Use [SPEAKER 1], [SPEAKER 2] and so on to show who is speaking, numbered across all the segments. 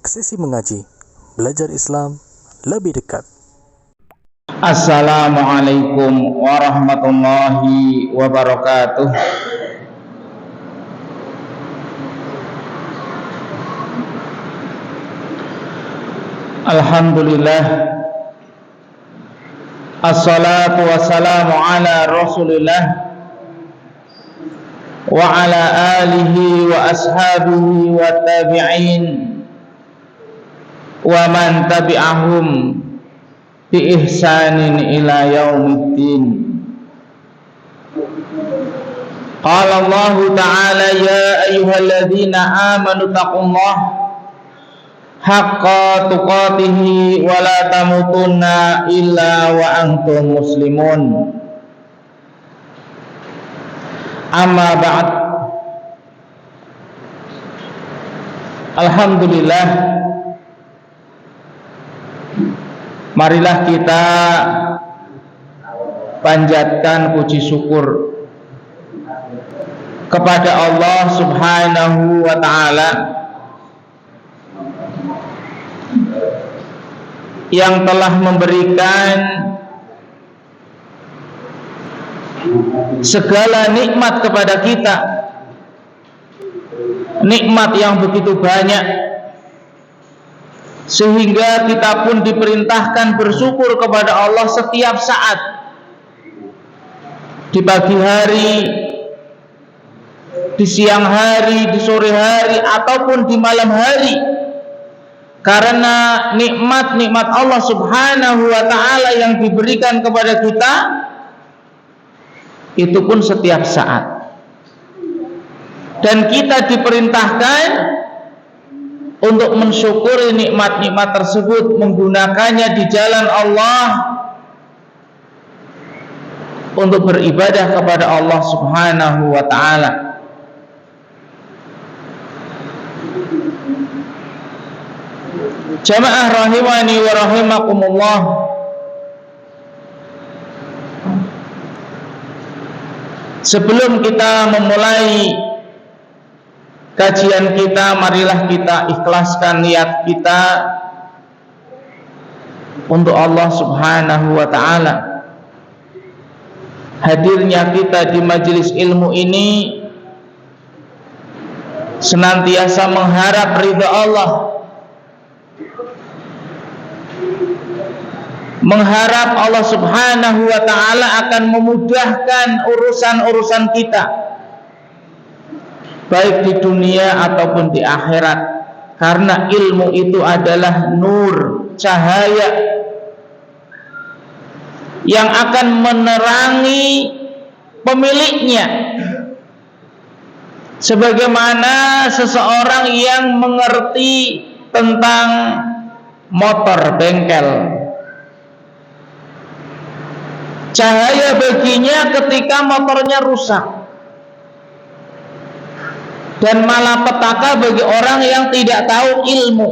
[SPEAKER 1] Sesi mengaji, belajar Islam lebih dekat.
[SPEAKER 2] Assalamualaikum warahmatullahi wabarakatuh. Alhamdulillah, assalatu wassalamu ala rasulillah wa ala alihi wa ashabihi wa tabi'in wa man tabi'ahum bi ihsanin ila yaumiddin. Qala Allah ta'ala, ya ayyuhalladzina amanu taqullaha haqqa tuqatihi wa la tamutunna illa wa antum muslimun. Amma ba'd. Alhamdulillah, marilah kita panjatkan puji syukur kepada Allah Subhanahu wa ta'ala yang telah memberikan segala nikmat kepada kita, nikmat yang begitu banyak, sehingga kita pun diperintahkan bersyukur kepada Allah setiap saat, di pagi hari, di siang hari, di sore hari, ataupun di malam hari. Karena nikmat-nikmat Allah Subhanahu wa ta'ala yang diberikan kepada kita itu pun setiap saat. Dan kita diperintahkan untuk mensyukuri nikmat-nikmat tersebut, menggunakannya di jalan Allah untuk beribadah kepada Allah Subhanahu wa ta'ala. Jamaah rahimani wa rahimakumullah, sebelum kita memulai kajian kita, marilah kita ikhlaskan niat kita untuk Allah Subhanahu wa ta'ala. Hadirnya kita di majelis ilmu ini senantiasa mengharap ridha Allah, mengharap Allah Subhanahu wa ta'ala akan memudahkan urusan-urusan kita, baik di dunia ataupun di akhirat. Karena ilmu itu adalah nur, cahaya yang akan menerangi pemiliknya, sebagaimana seseorang yang mengerti tentang motor bengkel. Cahaya baginya ketika motornya rusak, dan malapetaka bagi orang yang tidak tahu ilmu.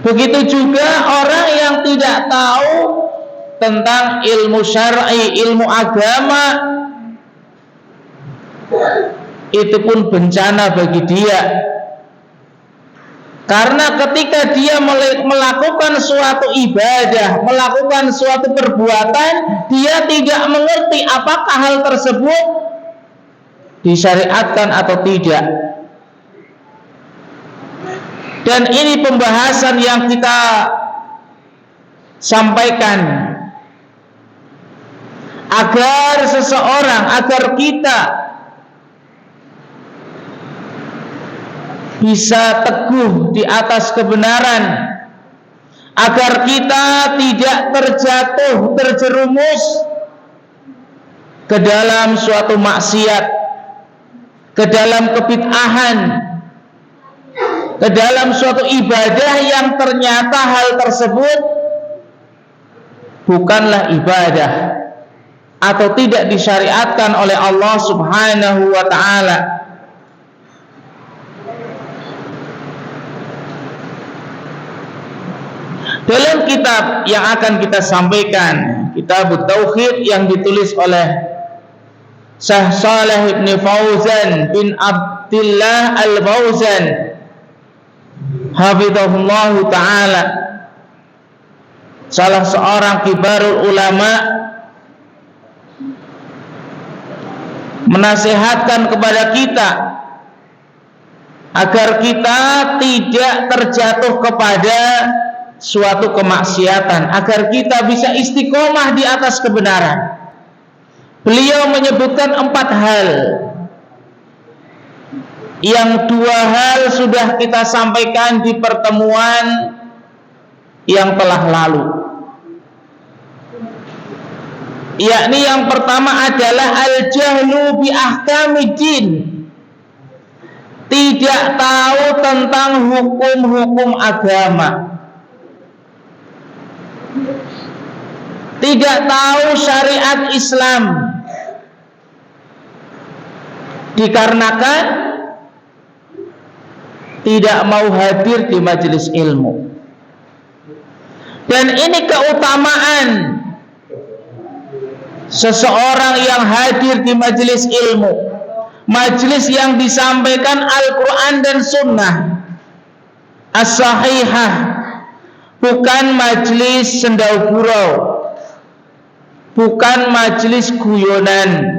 [SPEAKER 2] Begitu juga orang yang tidak tahu tentang ilmu syar'i, ilmu agama, itu pun bencana bagi dia. Karena ketika dia melakukan suatu ibadah, melakukan suatu perbuatan, dia tidak mengerti apakah hal tersebut disyariatkan atau tidak. Dan ini pembahasan yang kita sampaikan agar seseorang, agar kita bisa teguh di atas kebenaran, agar kita tidak terjatuh, terjerumus ke dalam suatu maksiat, ke dalam kebid'ahan, ke dalam suatu ibadah yang ternyata hal tersebut bukanlah ibadah atau tidak disyariatkan oleh Allah Subhanahu wa ta'ala. Dalam kitab yang akan kita sampaikan, Kitab Tauhid yang ditulis oleh Syekh Shalih bin Fauzan bin Abdullah Al-Fauzan hafizahullah taala, salah seorang kibarul ulama, menasihatkan kepada kita agar kita tidak terjatuh kepada suatu kemaksiatan, agar kita bisa istiqomah di atas kebenaran. Beliau menyebutkan 4 hal, yang 2 hal sudah kita sampaikan di pertemuan yang telah lalu, yakni yang pertama adalah al-jahlu bi ahkamiddin, tidak tahu tentang hukum-hukum agama, tidak tahu syariat Islam, dikarenakan tidak mau hadir di majelis ilmu. Dan ini keutamaan seseorang yang hadir di majelis ilmu, majelis yang disampaikan Al-Quran dan Sunnah as-sahihah, bukan majelis sendau gurau, bukan majelis guyonan,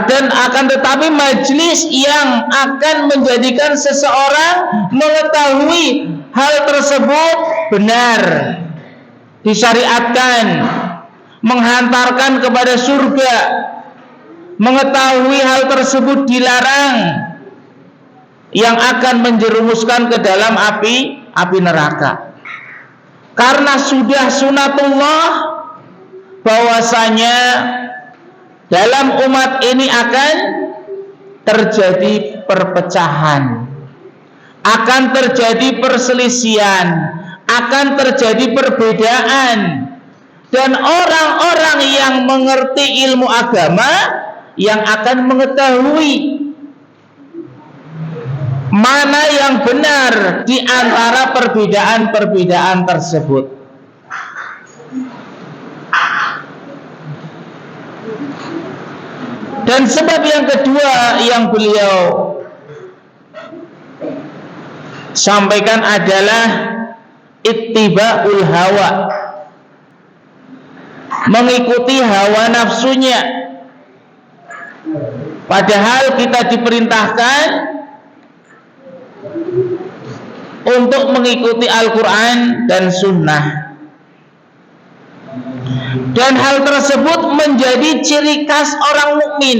[SPEAKER 2] dan akan tetapi majelis yang akan menjadikan seseorang mengetahui hal tersebut benar, disyariatkan, menghantarkan kepada surga, mengetahui hal tersebut dilarang, yang akan menjerumuskan ke dalam api neraka. Karena sudah sunatullah bahwasanya dalam umat ini akan terjadi perpecahan, akan terjadi perselisihan, akan terjadi perbedaan, dan orang-orang yang mengerti ilmu agama yang akan mengetahui mana yang benar di antara perbedaan-perbedaan tersebut. Dan sebab yang kedua yang beliau sampaikan adalah ittiba'ul hawa, mengikuti hawa nafsunya, padahal kita diperintahkan untuk mengikuti Al-Quran dan Sunnah. Dan hal tersebut menjadi ciri khas orang mukmin.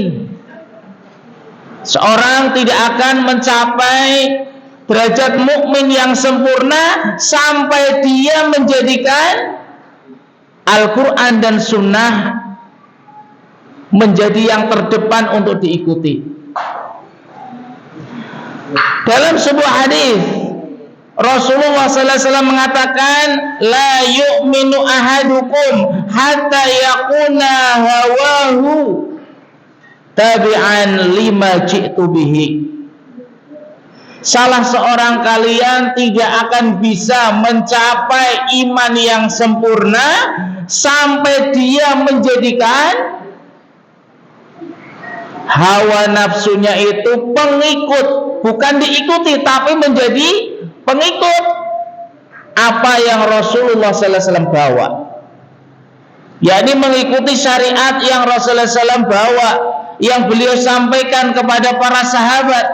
[SPEAKER 2] Seorang tidak akan mencapai derajat mukmin yang sempurna sampai dia menjadikan Al-Quran dan Sunnah menjadi yang terdepan untuk diikuti. Dalam sebuah hadis Rasulullah sallallahu alaihi wasallam mengatakan, la yu'minu ahadukum hatta yakuna hawahu tabi'an lima ji'tu bihi. Salah seorang kalian tidak akan bisa mencapai iman yang sempurna sampai dia menjadikan hawa nafsunya itu pengikut, bukan diikuti tapi menjadi pengikut apa yang Rasulullah sallallahu alaihi wasallam bawa, yakni mengikuti syariat yang Rasulullah SAW bawa, yang beliau sampaikan kepada para sahabat,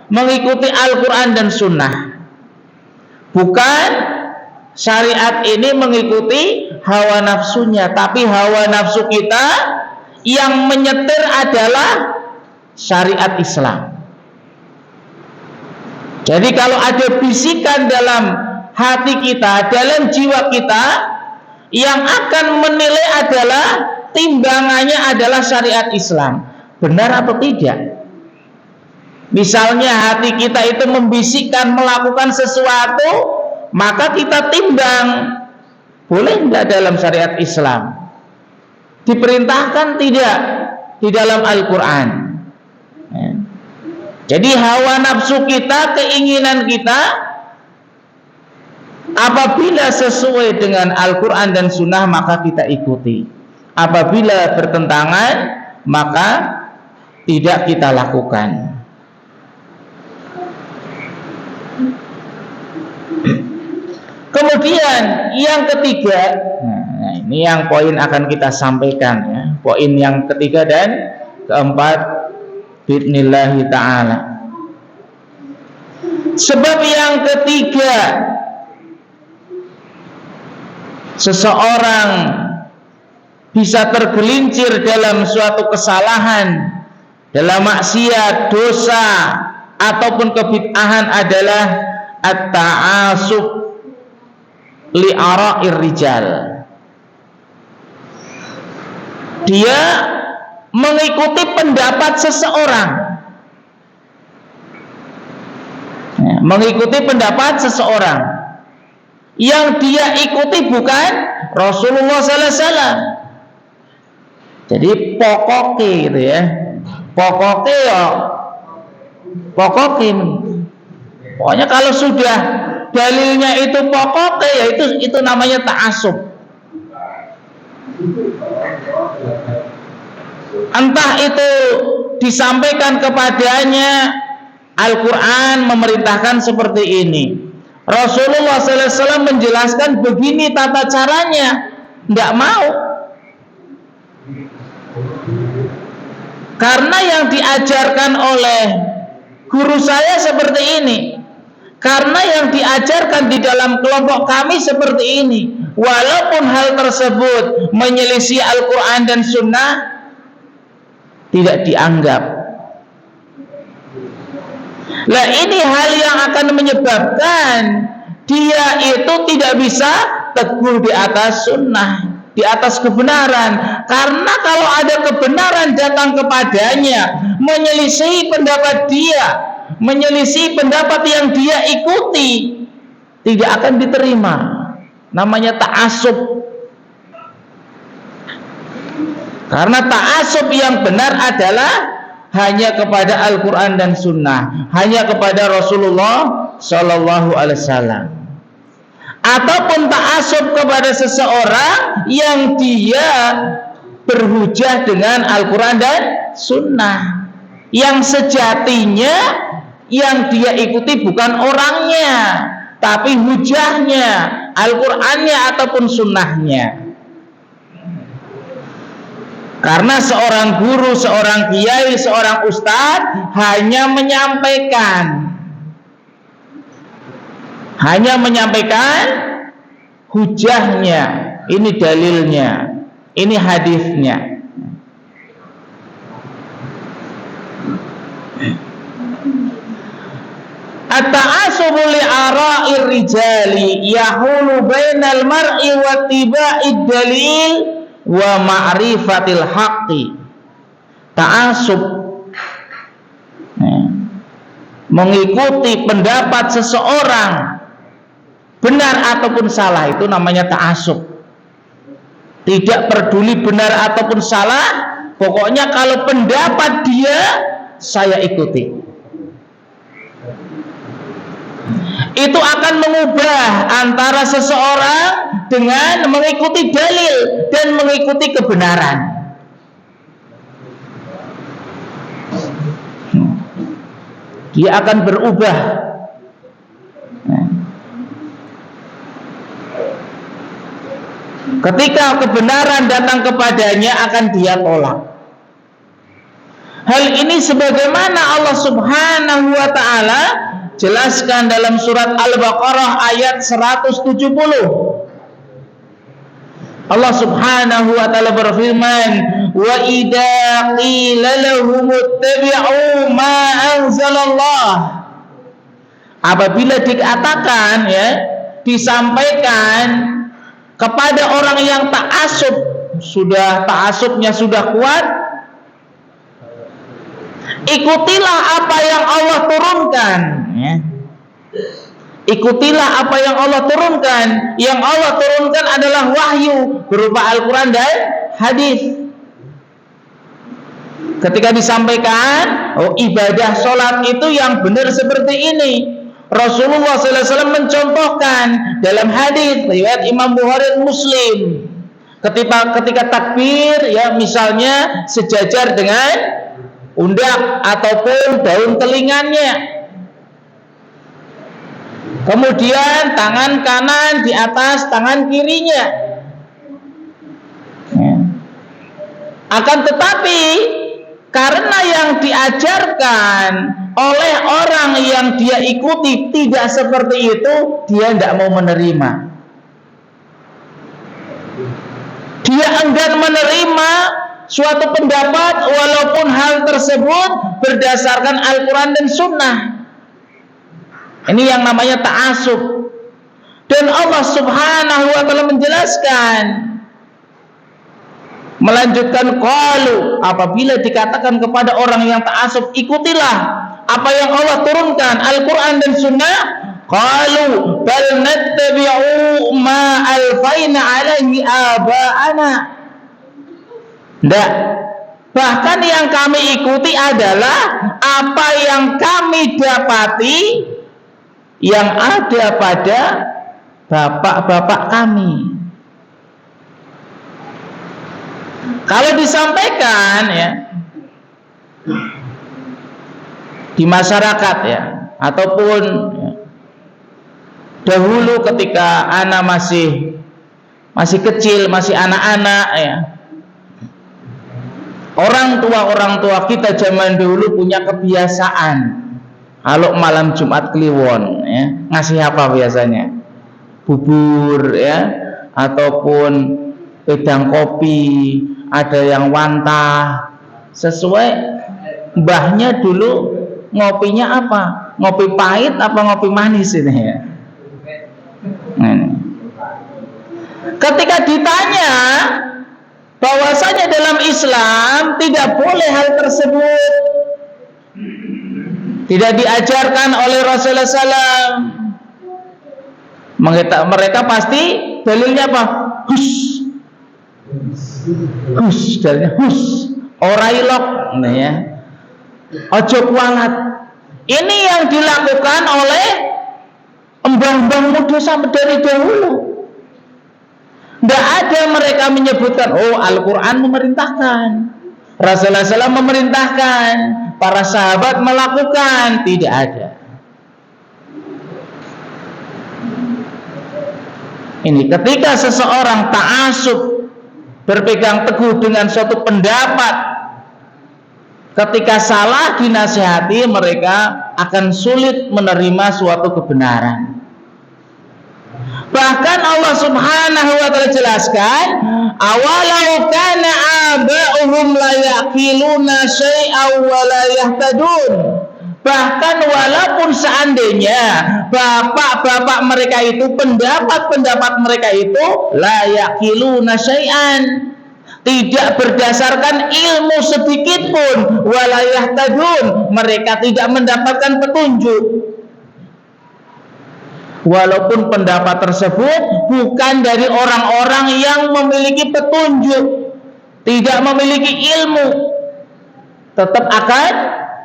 [SPEAKER 2] mengikuti Al-Quran dan Sunnah. Bukan syariat ini mengikuti hawa nafsunya, tapi hawa nafsu kita yang menyetir adalah syariat Islam. Jadi kalau ada bisikan dalam hati kita, dalam jiwa kita, yang akan menilai adalah timbangannya adalah syariat Islam, benar atau tidak. Misalnya hati kita itu membisikkan melakukan sesuatu, maka kita timbang, boleh tidak dalam syariat Islam, diperintahkan tidak di dalam Al-Quran. Jadi hawa nafsu kita, keinginan kita, apabila sesuai dengan Al-Quran dan Sunnah maka kita ikuti. Apabila bertentangan maka tidak kita lakukan. Kemudian yang ketiga, nah ini yang poin akan kita sampaikan ya. Poin yang ketiga dan keempat bi'idnillahi ta'ala. Sebab yang ketiga, seseorang bisa tergelincir dalam suatu kesalahan, dalam maksiat, dosa ataupun kebid'ahan adalah at-ta'asub li'ara'ir rijal. Dia mengikuti pendapat seseorang, mengikuti pendapat seseorang yang dia ikuti bukan Rasulullah sallallahu alaihi wasallam. Jadi pokoknya gitu ya, pokoknya kalau sudah dalilnya itu pokoknya ya itu namanya ta'assub. Entah itu disampaikan kepadanya Al-Quran memerintahkan seperti ini, Rasulullah SAW menjelaskan begini tata caranya, tidak mau. Karena yang diajarkan oleh guru saya seperti ini, karena yang diajarkan di dalam kelompok kami seperti ini, walaupun hal tersebut menyelisih Al-Quran dan Sunnah, tidak dianggap. Nah, ini hal yang akan menyebabkan dia itu tidak bisa teguh di atas sunnah, di atas kebenaran. Karena kalau ada kebenaran datang kepadanya menyelisih pendapat dia, menyelisih pendapat yang dia ikuti, tidak akan diterima. Namanya ta'assub. Karena ta'assub yang benar adalah hanya kepada Al-Quran dan Sunnah, hanya kepada Rasulullah Sallallahu Alaihi Wasallam. Ataupun ta'assub kepada seseorang yang dia berhujah dengan Al-Quran dan Sunnah, yang sejatinya yang dia ikuti bukan orangnya, tapi hujahnya, Al-Qurannya ataupun Sunnahnya. Karena seorang guru, seorang kiai, seorang ustadz hanya menyampaikan hujahnya, ini dalilnya, ini hadisnya. At-ta'assubu li'ara'ir rijali yahulu bainal mar'i wa tiba'id dalil wa ma'rifatil haqqi. Ta'assub, mengikuti pendapat seseorang benar ataupun salah, itu namanya ta'assub. Tidak peduli benar ataupun salah, pokoknya kalau pendapat dia saya ikuti. Itu akan mengubah antara seseorang dengan mengikuti dalil dan mengikuti kebenaran. Dia akan berubah. Ketika kebenaran datang kepadanya akan dia tolak. Hal ini sebagaimana Allah Subhanahu wa ta'ala jelaskan dalam surat Al-Baqarah ayat 170. Allah Subhanahu wa ta'ala berfirman, wa idza qila lahum ittabi'u ma anzalallah. Apabila dikatakan, ya, disampaikan kepada orang yang ta'assub, sudah ta'assubnya sudah kuat, ikutilah apa yang Allah turunkan, ya. Ikutilah apa yang Allah turunkan. Yang Allah turunkan adalah wahyu berupa Al-Quran dan hadis. Ketika disampaikan, oh, ibadah sholat itu yang benar seperti ini, Rasulullah SAW mencontohkan dalam hadis riwayat Imam Bukhari dan Muslim. Ketika takbir, ya, misalnya sejajar dengan pundak ataupun daun telinganya. Kemudian tangan kanan di atas tangan kirinya. Akan tetapi karena yang diajarkan oleh orang yang dia ikuti tidak seperti itu, dia tidak mau menerima. Dia enggan menerima suatu pendapat walaupun hal tersebut berdasarkan Al-Quran dan Sunnah. Ini yang namanya ta'assub. Dan Allah Subhanahu wa ta'ala menjelaskan, melanjutkan, qalu, apabila dikatakan kepada orang yang ta'assub, ikutilah apa yang Allah turunkan, Al-Quran dan Sunnah, qalu bal nattabi'u ma alfaina alaihi aba'ana. Tidak, bahkan yang kami ikuti adalah apa yang kami dapati yang ada pada bapak-bapak kami. Kalau disampaikan ya di masyarakat ya, ataupun ya, dahulu ketika anak masih kecil, masih anak-anak ya, orang tua kita zaman dulu punya kebiasaan kalau malam Jumat Kliwon ya, ngasih apa biasanya? Bubur ya, ataupun wedang kopi, ada yang wantah, sesuai mbahnya dulu ngopinya apa? Ngopi pahit apa ngopi manis ini ya? Ketika ditanya bahwasanya dalam Islam tidak boleh hal tersebut, tidak diajarkan oleh Rasulullah SAW, mereka pasti dalilnya apa? Hus, dalilnya hus, orailok, nah ya, ojo kualat. Ini yang dilakukan oleh embang-embang muda sampai dari dahulu. Tidak ada mereka menyebutkan, oh Al-Quran memerintahkan, Rasulullah SAW memerintahkan, para sahabat melakukan, tidak ada. Ini ketika seseorang ta'assub, berpegang teguh dengan suatu pendapat, ketika salah dinasihati, mereka akan sulit menerima suatu kebenaran. Bahkan Allah Subhanahu wa ta'ala jelaskan, awalau kana aba'uhum la yaqiluna syai'aw wa la yahtadun. Bahkan walaupun seandainya bapak-bapak mereka itu, pendapat-pendapat mereka itu la yaqiluna syai'an, tidak berdasarkan ilmu sedikit pun, wa la yahtadun, mereka tidak mendapatkan petunjuk. Walaupun pendapat tersebut bukan dari orang-orang yang memiliki petunjuk, tidak memiliki ilmu, tetap akan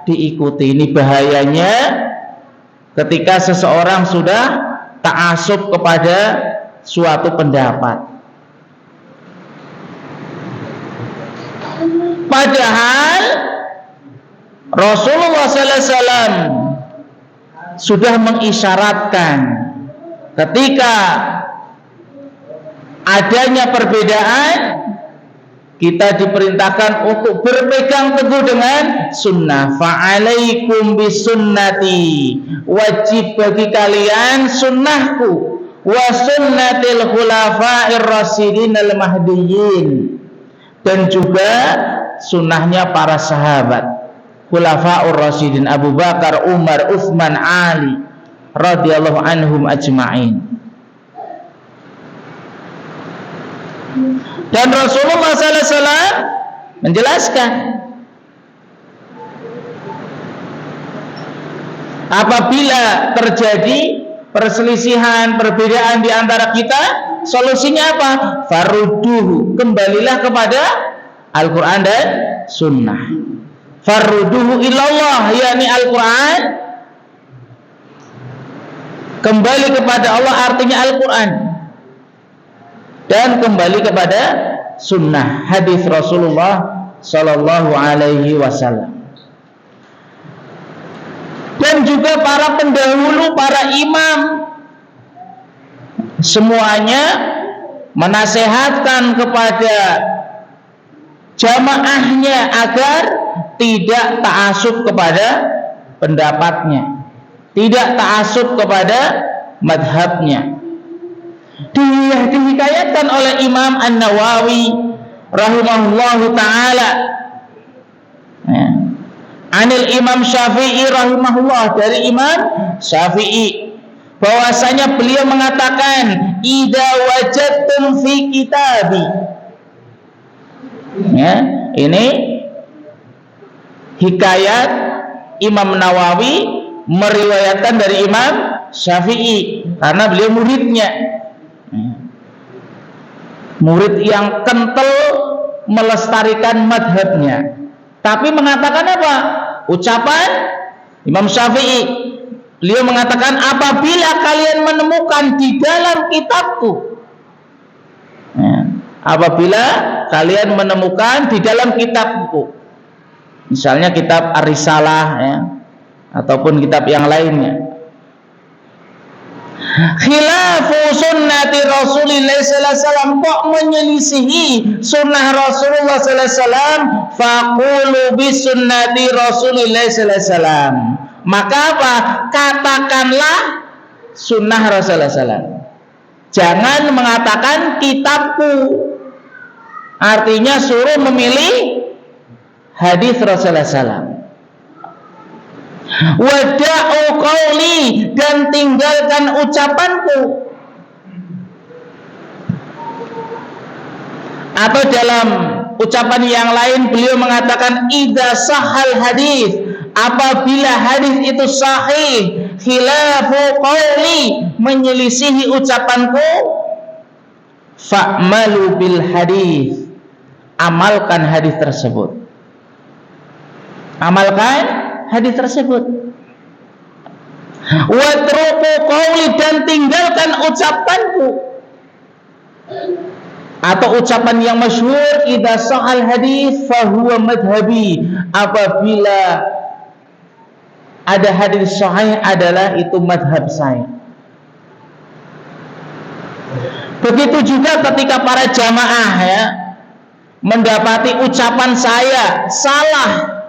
[SPEAKER 2] diikuti. Ini bahayanya ketika seseorang sudah ta'assub kepada suatu pendapat. Padahal Rasulullah SAW sudah mengisyaratkan ketika adanya perbedaan, kita diperintahkan untuk berpegang teguh dengan sunnah. Fa'alaikum bisunnati, wajib bagi kalian sunnahku, wa sunnatil khulafa'ir rasyidin al-mahdiyyin, dan juga sunnahnya para sahabat khulafa'ur rasyidin, Abu Bakar, Umar, Utsman, Ali radhiyallahu anhum ajma'in. Dan Rasulullah SAW menjelaskan, apabila terjadi perselisihan, perbedaan di antara kita, solusinya apa? Farudduhu, kembalilah kepada Al-Quran dan Sunnah. Farudduhu ilallah, yakni Al-Quran, kembali kepada Allah artinya Al-Quran, dan kembali kepada Sunnah, hadis Rasulullah Sallallahu Alaihi Wasallam. dan juga para pendahulu, para imam, semuanya menasehatkan kepada jamaahnya agar tidak ta'assub kepada pendapatnya, tidak ta'assub kepada madhabnya. Dihikayatkan oleh Imam An-Nawawi rahimahullahu ta'ala, anil Imam Syafi'i rahimahullah, dari Imam Syafi'i, bahwasanya beliau mengatakan, idza wajadtum fi kitabi, ini hikayat Imam Nawawi meriwayatkan dari Imam Syafi'i karena beliau muridnya, murid yang kental melestarikan madhabnya. Tapi mengatakan apa? Ucapan Imam Syafi'i, beliau mengatakan, apabila kalian menemukan di dalam kitabku, apabila kalian menemukan di dalam kitabku, misalnya kitab Ar-Risalah, ataupun kitab yang lainnya, khilafu sunnati Rasulillah sallallahu alaihi wasallam, kok menyelisihi sunnah Rasulullah sallallahu alaihi wasallam, faqulu bi sunnati Rasulillah sallallahu alaihi wasallam, maka apa? Katakanlah sunnah Rasulullah sallallahu alaihi wasallam. Jangan mengatakan kitabku. Artinya suruh memilih hadis Rasulullah sallallahu alaihi wasallam. Wada'u qauli, dan tinggalkan ucapanku. Atau dalam ucapan yang lain beliau mengatakan, idza sahal hadis, apabila hadis itu sahih, khilafu qauli, menyelisihi ucapanku, fa'malu bil hadis, amalkan hadis tersebut. Amalkan hadis tersebut. Watruku qauli, dan tinggalkan ucapanku. Atau ucapan yang masyhur, idza sahal hadis fahuwa madhhabi, apabila ada hadis sahih adalah itu madhab saya. Begitu juga ketika para jamaah mendapati ucapan saya salah,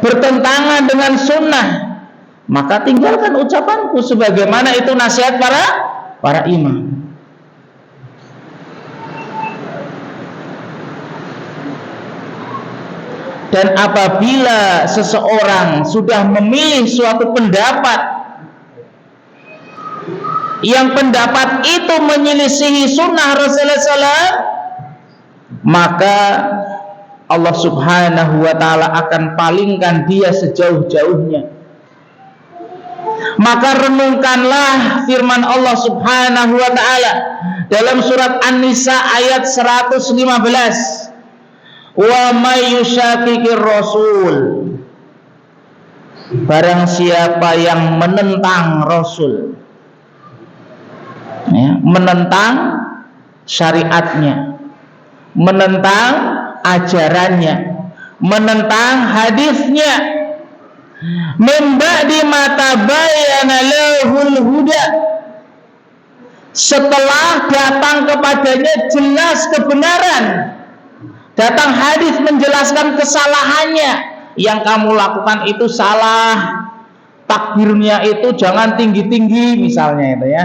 [SPEAKER 2] bertentangan dengan sunnah, maka tinggalkan ucapanku, sebagaimana itu nasihat para imam. Dan apabila seseorang sudah memilih suatu pendapat yang pendapat itu menyelisihi sunnah Rasulullah SAW, maka Allah subhanahu wa ta'ala akan palingkan dia sejauh-jauhnya. Maka renungkanlah firman Allah subhanahu wa ta'ala dalam surat An-Nisa ayat 115, wa may yushaqiqir rasul, barang siapa yang menentang Rasul, menentang syariatnya, menentang ajarannya, menentang hadisnya, min ba'di ma tabayyana lahul huda, setelah datang kepadanya jelas kebenaran, datang hadis menjelaskan kesalahannya, yang kamu lakukan itu salah, takbirnya itu jangan tinggi-tinggi misalnya itu ya,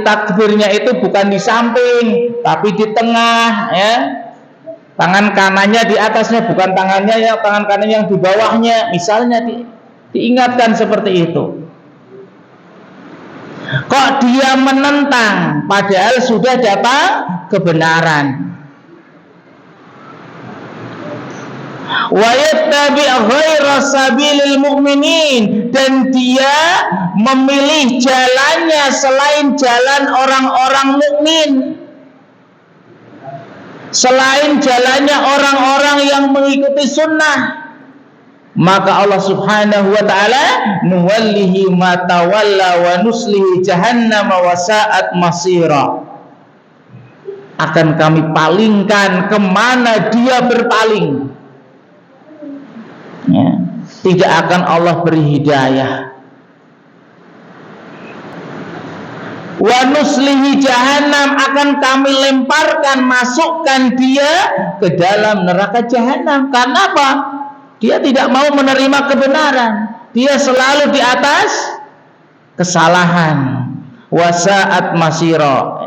[SPEAKER 2] takbirnya itu bukan di samping tapi di tengah ya, tangan kanannya di atasnya, bukan tangannya ya, tangan kanan yang di bawahnya misalnya, diingatkan seperti itu. Kok dia menentang padahal sudah datang kebenaran. Wa yattabi' ghaira sabilil mu'minin, dan dia memilih jalannya selain jalan orang-orang mukmin, selain jalannya orang-orang yang mengikuti sunnah, maka Allah subhanahu wa ta'ala nuwallihi ma tawalla wa nuslihi jahannam wa sa'at masira, akan kami palingkan kemana dia berpaling ya. tidak akan Allah beri hidayah. Wa nuslihi jahannam, akan kami lemparkan, masukkan dia ke dalam neraka jahanam. Karena apa? Dia tidak mau menerima kebenaran, dia selalu di atas kesalahan. Wasa'at masira,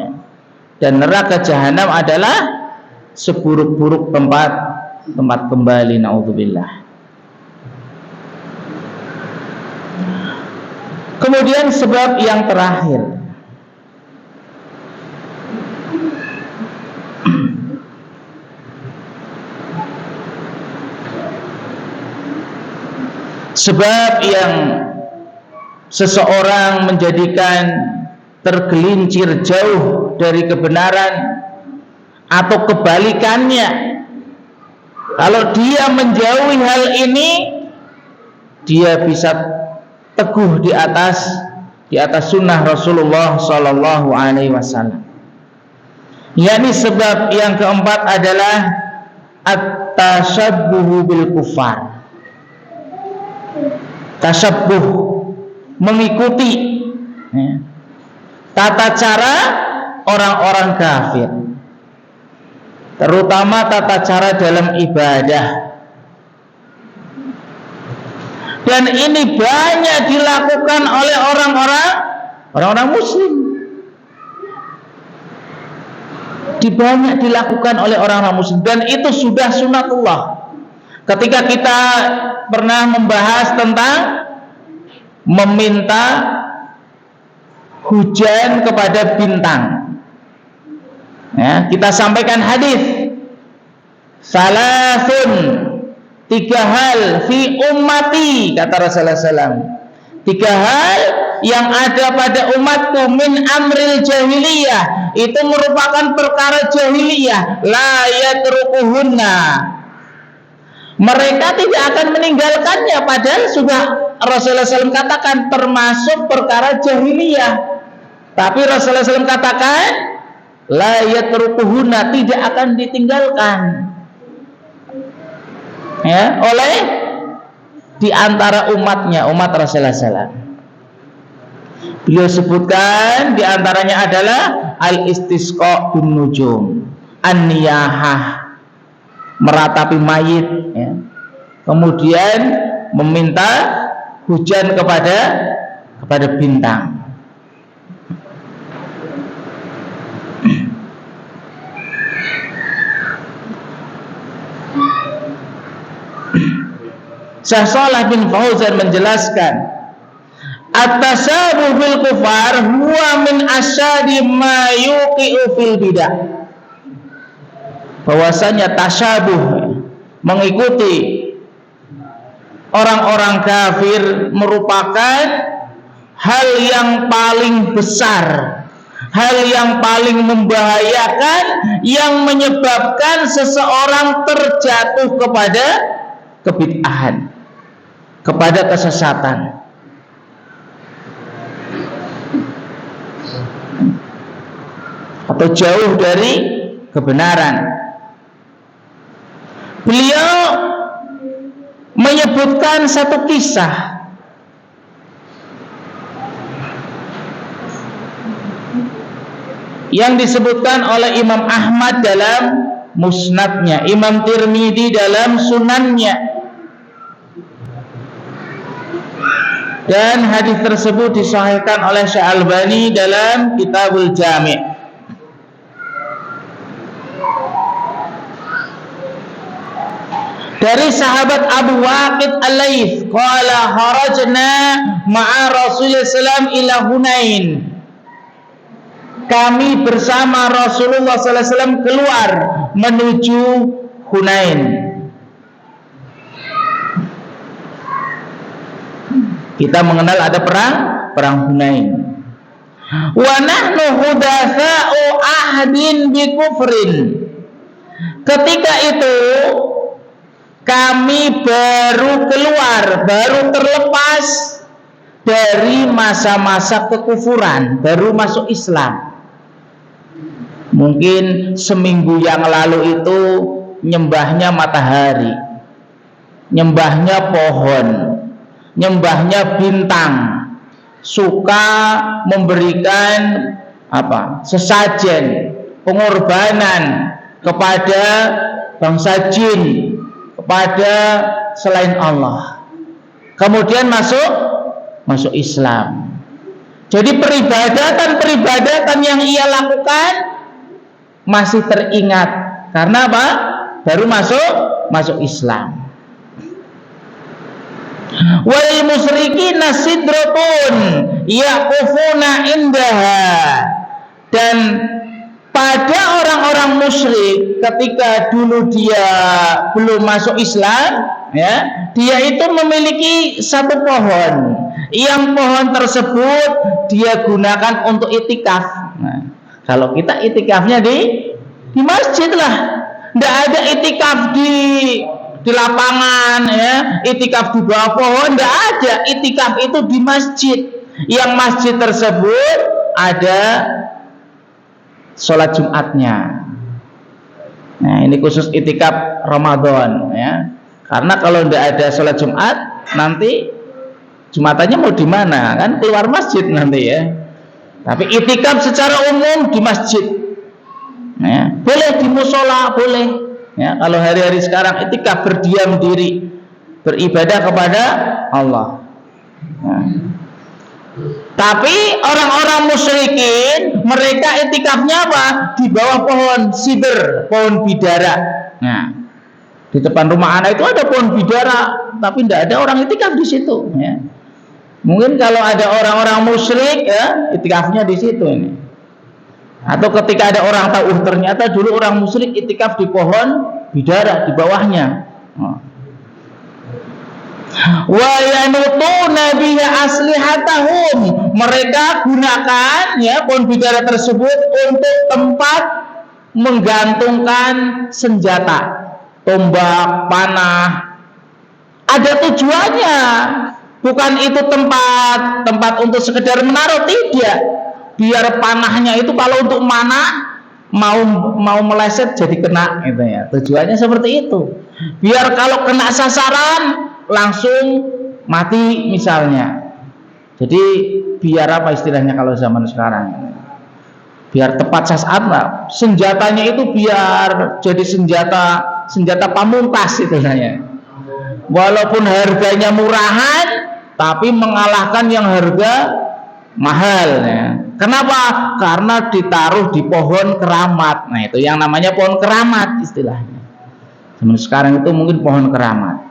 [SPEAKER 2] dan neraka jahanam adalah seburuk-buruk tempat kembali. Naudzubillah. Kemudian sebab yang terakhir, sebab yang seseorang menjadikan tergelincir jauh dari kebenaran, atau kebalikannya, kalau dia menjauhi hal ini, dia bisa teguh di atas sunnah Rasulullah Sallallahu Alaihi Wasallam. Yani sebab yang keempat adalah at-tashabbuhu bil kufar. Tashabbuh, mengikuti tata cara orang-orang kafir, terutama tata cara dalam ibadah. Dan ini banyak dilakukan oleh orang-orang muslim. Banyak dilakukan oleh orang-orang muslim, dan itu sudah sunatullah. Ketika kita pernah membahas tentang meminta hujan kepada bintang, ya, kita sampaikan hadis salasun, 3 hal fi ummati, kata Rasulullah SAW, 3 hal yang ada pada umatku min amril jahiliyah, itu merupakan perkara jahiliyah, la yatrukuhunna, mereka tidak akan meninggalkannya, padahal sudah Rasulullah SAW katakan termasuk perkara jahiliyah, tapi Rasulullah SAW katakan la yatrukuhunna, tidak akan ditinggalkan, ya, oleh di antara umatnya, umat Rasulullah SAW. Beliau sebutkan di antaranya adalah al-istisqa bin nujum, an-niyahah, meratapi mayit, ya. Kemudian meminta hujan kepada bintang. Syekh Shalih bin Fauzan menjelaskan, at-tashabuh bil kufar huwa min asyadi ma yuqi'u fil bidah. Bahwasanya tasyabuh, mengikuti orang-orang kafir, merupakan hal yang paling besar, hal yang paling membahayakan, yang menyebabkan seseorang terjatuh kepada kebid'ahan, kepada kesesatan. Atau jauh dari kebenaran. Beliau menyebutkan satu kisah yang disebutkan oleh Imam Ahmad dalam musnadnya, Imam Tirmidzi dalam sunannya, dan hadis tersebut disahihkan oleh Syekh Albani dalam Kitabul Jami'. Dari sahabat Abu Waqid Al-Laits, qala kharajna ma'a Rasulullah SAW ila Hunain. Kami bersama Rasulullah SAW keluar menuju Hunain. Kita mengenal ada perang Hunain. Wa nahnu hudatsa'u ahdin bi kufrin. Ketika itu kami baru keluar, baru terlepas dari masa-masa kekufuran, baru masuk Islam. Mungkin seminggu yang lalu itu nyembahnya matahari, nyembahnya pohon, nyembahnya bintang, suka memberikan sesajen, pengorbanan kepada bangsa jin, kepada selain Allah. Kemudian masuk Islam. Jadi peribadatan yang ia lakukan masih teringat karena apa? Baru masuk Islam. Wal musyrikina sidratun yaqufuna indaha, dan pada orang-orang musyrik ketika dulu dia belum masuk Islam, ya, dia itu memiliki satu pohon, yang pohon tersebut dia gunakan untuk itikaf. Nah, kalau kita itikafnya di masjid lah, tidak ada itikaf di lapangan, ya, itikaf di bawah pohon, tidak ada. Itikaf itu di masjid, yang masjid tersebut ada sholat Jumatnya. Nah, ini khusus itikaf Ramadan, ya. Karena kalau tidak ada sholat Jumat, nanti Jumatannya mau di mana? Kan keluar masjid nanti, ya. Tapi itikaf secara umum di masjid, ya. Boleh di musola, boleh, ya. Kalau hari-hari sekarang itikaf berdiam diri, beribadah kepada Allah. Nah. Tapi orang-orang musyrikin, mereka itikafnya apa? Di bawah pohon sidr, pohon bidara. Nah, di depan rumah anak itu ada pohon bidara, tapi tidak ada orang itikaf di situ, ya. Mungkin kalau ada orang-orang musyrik, ya, itikafnya di situ ini. Atau ketika ada orang tahu, ternyata dulu orang musyrik itikaf di pohon bidara, di bawahnya. Wa yanutuna biha aslihatahum, mereka gunakan, ya, pohon bidara tersebut untuk tempat menggantungkan senjata, tombak, panah. Ada tujuannya, bukan itu tempat untuk sekedar menaruh, tidak. Biar panahnya itu kalau untuk mana mau meleset jadi kena, gitu, ya. Tujuannya seperti itu. Biar kalau kena sasaran langsung mati misalnya. Jadi biar apa istilahnya kalau zaman sekarang? Biar tepat sasaran lah. Senjatanya itu biar jadi senjata pamungkas istilahnya. Walaupun harganya murahan, tapi mengalahkan yang harga mahal, ya. Kenapa? Karena ditaruh di pohon keramat. Nah, itu yang namanya pohon keramat istilahnya. Zaman sekarang itu mungkin pohon keramat.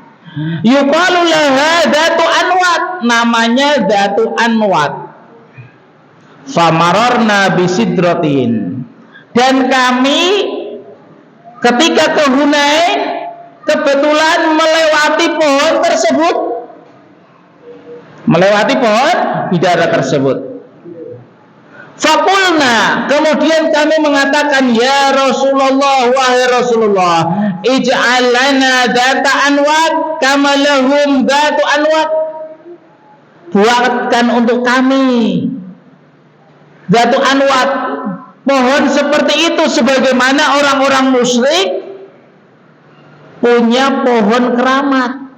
[SPEAKER 2] Yuqalu laha datu anwat, namanya datu anwat. Famararna bisidratin, dan kami ketika ke Hunain kebetulan melewati pohon tersebut, melewati pohon bidara tersebut. Fakulna, kemudian kami mengatakan, ya Rasulullah, wahai Rasulullah, ij'al lana data anwat kama lahum datu anwat, buatkan untuk kami datu anwat, pohon seperti itu, sebagaimana orang-orang musyrik punya pohon keramat.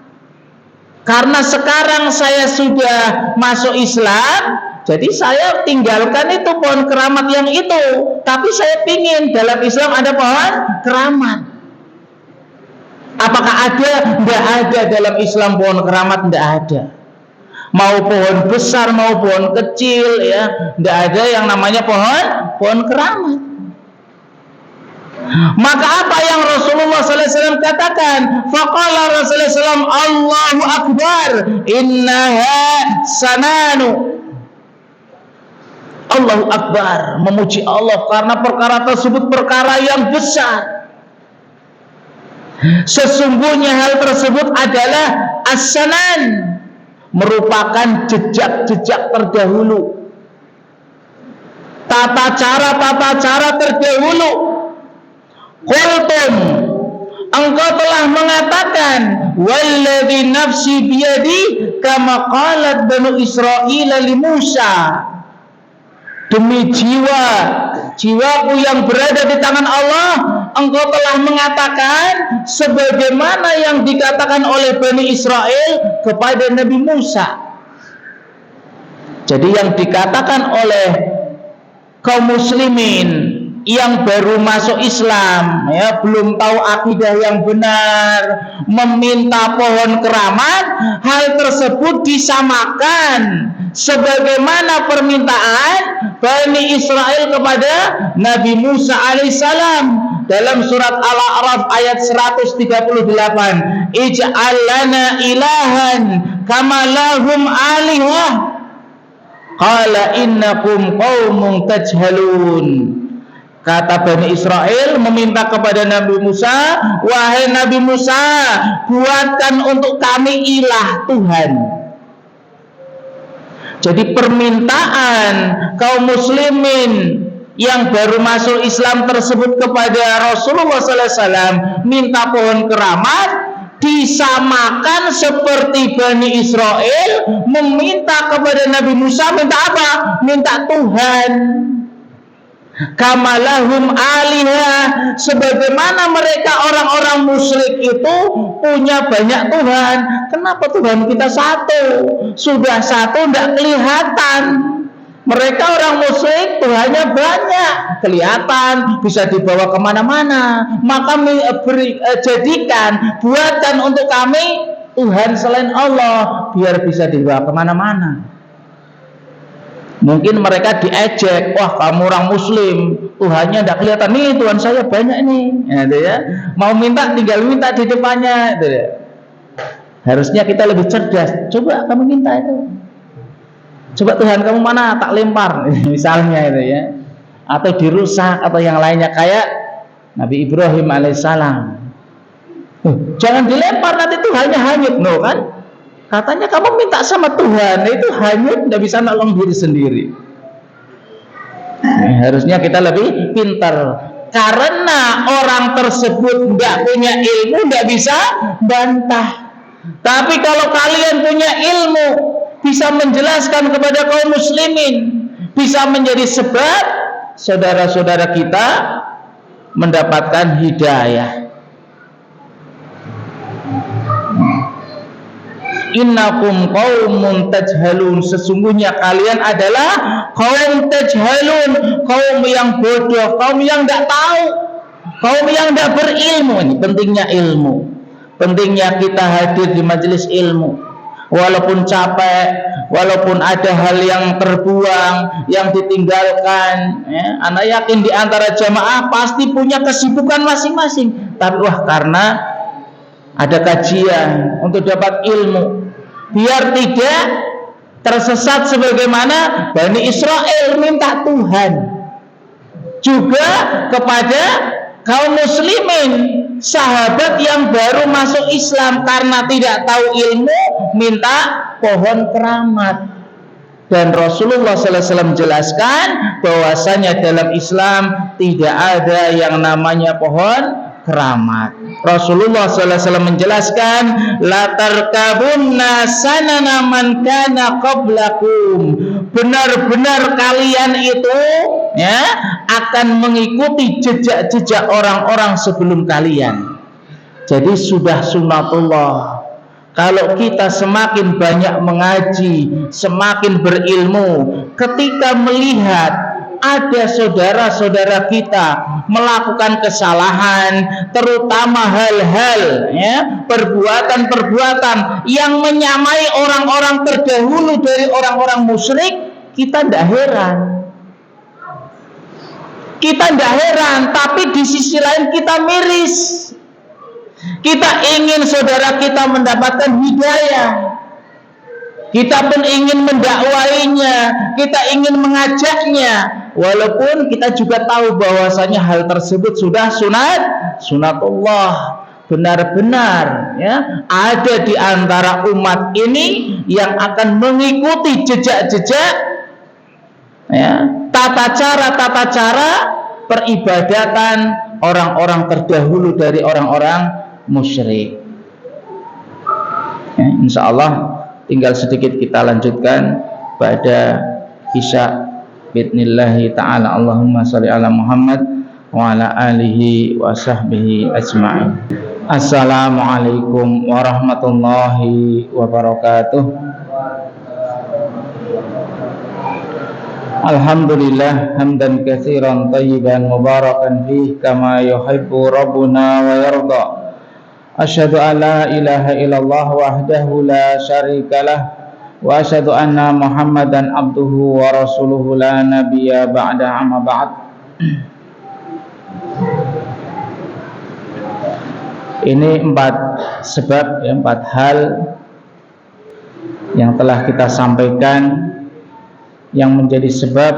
[SPEAKER 2] Karena sekarang saya sudah masuk Islam, jadi saya tinggalkan itu pohon keramat yang itu. Tapi saya pingin dalam Islam ada pohon keramat. Apakah ada? Tidak ada dalam Islam pohon keramat, tidak ada. Mau pohon besar, mau pohon kecil, ya, tidak ada yang namanya pohon keramat. Maka apa yang Rasulullah SAW katakan? Faqala Rasulullah SAW, Allahu Akbar, innaha sananu. Allahu Akbar, memuji Allah karena perkara tersebut perkara yang besar. Sesungguhnya hal tersebut adalah as-sanan, merupakan jejak-jejak terdahulu, tata cara terdahulu. Qultum, engkau telah mengatakan, walladzi nafsi biyadi kama qalat banu Israil li Musa, demi jiwaku yang berada di tangan Allah, engkau telah mengatakan sebagaimana yang dikatakan oleh Bani Israel kepada Nabi Musa. Jadi yang dikatakan oleh kaum muslimin yang baru masuk Islam, ya, belum tahu akidah yang benar, meminta pohon keramat, hal tersebut disamakan sebagaimana permintaan Bani Israel kepada Nabi Musa alaihissalam dalam surat Al-A'raf ayat 138, ij'al lana ilahan kama lahum alihah qala innakum qaumun tajhalun. Kata Bani Israel meminta kepada Nabi Musa, wahai Nabi Musa, buatkan untuk kami ilah Tuhan. Jadi permintaan kaum muslimin yang baru masuk Islam tersebut kepada Rasulullah SAW minta pohon keramat disamakan seperti Bani Israel meminta kepada Nabi Musa minta apa? Minta Tuhan. Kamalahum alihah, sebagaimana mereka orang-orang musyrik itu punya banyak Tuhan. Kenapa Tuhan kita satu? Sudah satu tidak kelihatan. Mereka orang musyrik Tuhannya banyak, kelihatan, bisa dibawa kemana-mana. Maka jadikan, buatkan untuk kami Tuhan selain Allah, biar bisa dibawa kemana-mana. Mungkin mereka diejek, wah kamu orang muslim, Tuhannya tidak kelihatan, nih Tuhan saya banyak nih, ya, mau minta tinggal minta di depannya, ya. Harusnya kita lebih cerdas, coba kamu minta itu, coba Tuhan kamu mana, tak lempar, misalnya itu ya, atau dirusak atau yang lainnya kayak Nabi Ibrahim alaihissalam, jangan dilempar nanti Tuhannya hanyut, no kan? Katanya kamu minta sama Tuhan, itu hanyut, tidak bisa nolong diri sendiri. Harusnya kita lebih pintar, karena orang tersebut tidak punya ilmu, tidak bisa bantah. Tapi kalau kalian punya ilmu, bisa menjelaskan kepada kaum muslimin, bisa menjadi sebab saudara-saudara kita mendapatkan hidayah. Innakum qaumun tajhalun, sesungguhnya kalian adalah kaum tajhalun, kaum yang bodoh, kaum yang tidak tahu, kaum yang tidak berilmu. Ini pentingnya ilmu, pentingnya kita hadir di majelis ilmu, walaupun capek, walaupun ada hal yang terbuang, yang ditinggalkan, ya. Anak yakin di antara jamaah pasti punya kesibukan masing-masing, tapi wah karena ada kajian untuk dapat ilmu, biar tidak tersesat sebagaimana Bani Israel minta Tuhan. Juga kepada kaum muslimin, sahabat yang baru masuk Islam karena tidak tahu ilmu minta pohon keramat. Dan Rasulullah SAW menjelaskan bahwasanya dalam Islam tidak ada yang namanya pohon keramat. Rasulullah SAW menjelaskan, la tarkabunna sanana man kana qablakum, benar-benar kalian itu ya akan mengikuti jejak-jejak orang-orang sebelum kalian. Jadi sudah sunatullah, kalau kita semakin banyak mengaji, semakin berilmu, ketika melihat ada saudara-saudara kita melakukan kesalahan, terutama hal-hal ya, perbuatan-perbuatan yang menyamai orang-orang terdahulu dari orang-orang musyrik, kita tidak heran. Kita tidak heran, tapi di sisi lain kita miris. Kita ingin saudara kita mendapatkan hidayah. Kita pun ingin mendakwainya, kita ingin mengajaknya, walaupun kita juga tahu bahwasanya hal tersebut sudah sunatullah, benar-benar ya ada di antara umat ini yang akan mengikuti jejak-jejak ya, tata cara peribadatan orang-orang terdahulu dari orang-orang musyrik. Ya, insya Allah tinggal sedikit kita lanjutkan pada Isya. Bismillahi ta'ala. Allahumma sholli ala Muhammad wa ala alihi wa sahbihi ajma'in. Assalamualaikum warahmatullahi wabarakatuh. Alhamdulillah hamdan katsiran tayyiban mubarakan fih kama yuhibbu rabbuna wa yarda. Asyhadu an la ilaha illallah wahdahu la syarikalah wa asyhadu anna Muhammadan abduhu wa rasuluhu la nabiyya ba'da, amma ba'd. Ini 4 sebab, 4 hal yang telah kita sampaikan yang menjadi sebab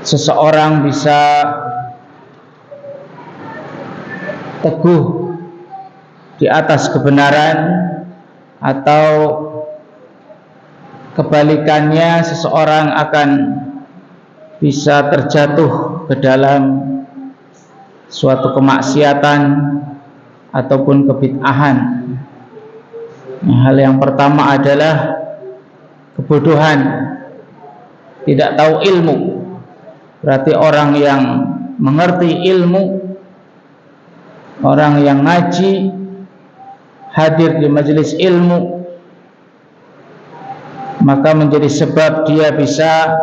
[SPEAKER 2] seseorang bisa teguh di atas kebenaran, atau kebalikannya seseorang akan bisa terjatuh ke dalam suatu kemaksiatan ataupun kebid'ahan. Hal yang pertama adalah kebodohan, tidak tahu ilmu. Berarti orang yang mengerti ilmu, orang yang ngaji, hadir di majelis ilmu, maka menjadi sebab dia bisa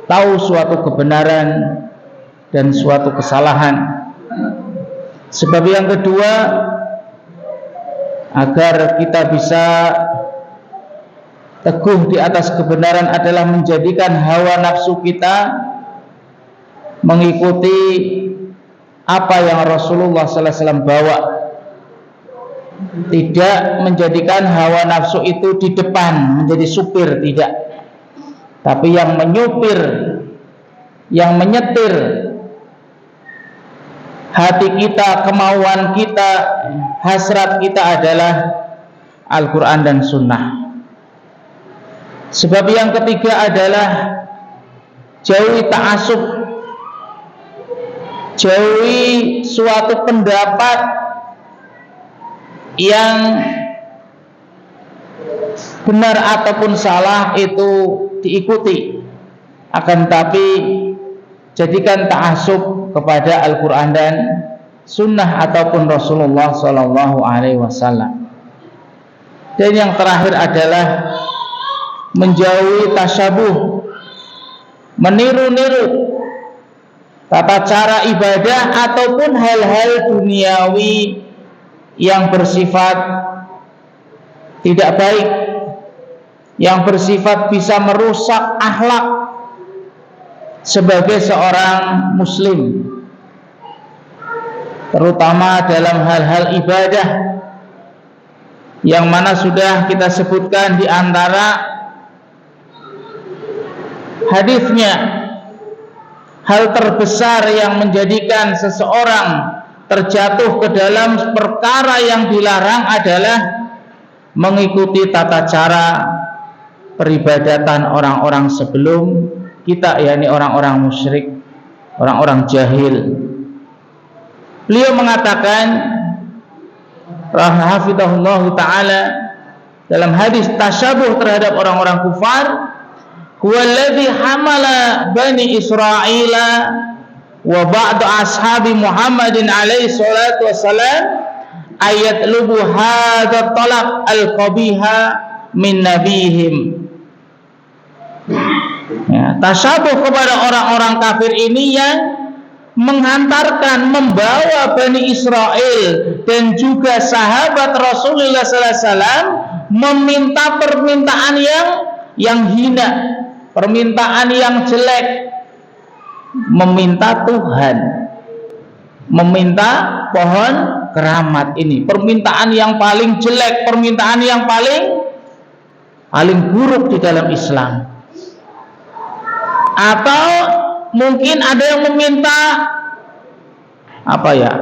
[SPEAKER 2] tahu suatu kebenaran dan suatu kesalahan. Sebab yang kedua, agar kita bisa teguh di atas kebenaran adalah menjadikan hawa nafsu kita mengikuti apa yang Rasulullah SAW bawa. Tidak menjadikan hawa nafsu itu di depan menjadi supir, tidak. Tapi yang menyupir, yang menyetir hati kita, kemauan kita, hasrat kita adalah Al-Quran dan Sunnah. Sebab yang ketiga adalah jauhi ta'assub, jauhi suatu pendapat yang benar ataupun salah itu diikuti, akan tapi jadikan ta'assub kepada Al-Quran dan Sunnah ataupun Rasulullah SAW. Dan yang terakhir adalah menjauhi tasyabuh, meniru-niru tata cara ibadah ataupun hal-hal duniawi yang bersifat tidak baik, yang bersifat bisa merusak akhlak sebagai seorang muslim, terutama dalam hal-hal ibadah yang mana sudah kita sebutkan di antara hadisnya. Hal terbesar yang menjadikan seseorang terjatuh ke dalam perkara yang dilarang adalah mengikuti tata cara peribadatan orang-orang sebelum kita, yakni orang-orang musyrik, orang-orang jahil. Beliau mengatakan rahimahullah ta'ala dalam hadis tasyabuh terhadap orang-orang kufar, huwallazi hamala bani Israila wa ba'du ashabi Muhammadin alaihi salatu wassalam ayat lubu hadha talab al-qabiha min nabihim. Ya, tasyabuh kepada orang-orang kafir ini yang menghantarkan, membawa Bani Israel dan juga sahabat Rasulullah SAW meminta permintaan yang hina, permintaan yang jelek, meminta Tuhan, meminta pohon keramat. Ini permintaan yang paling jelek, permintaan yang paling buruk di dalam Islam. Atau mungkin ada yang meminta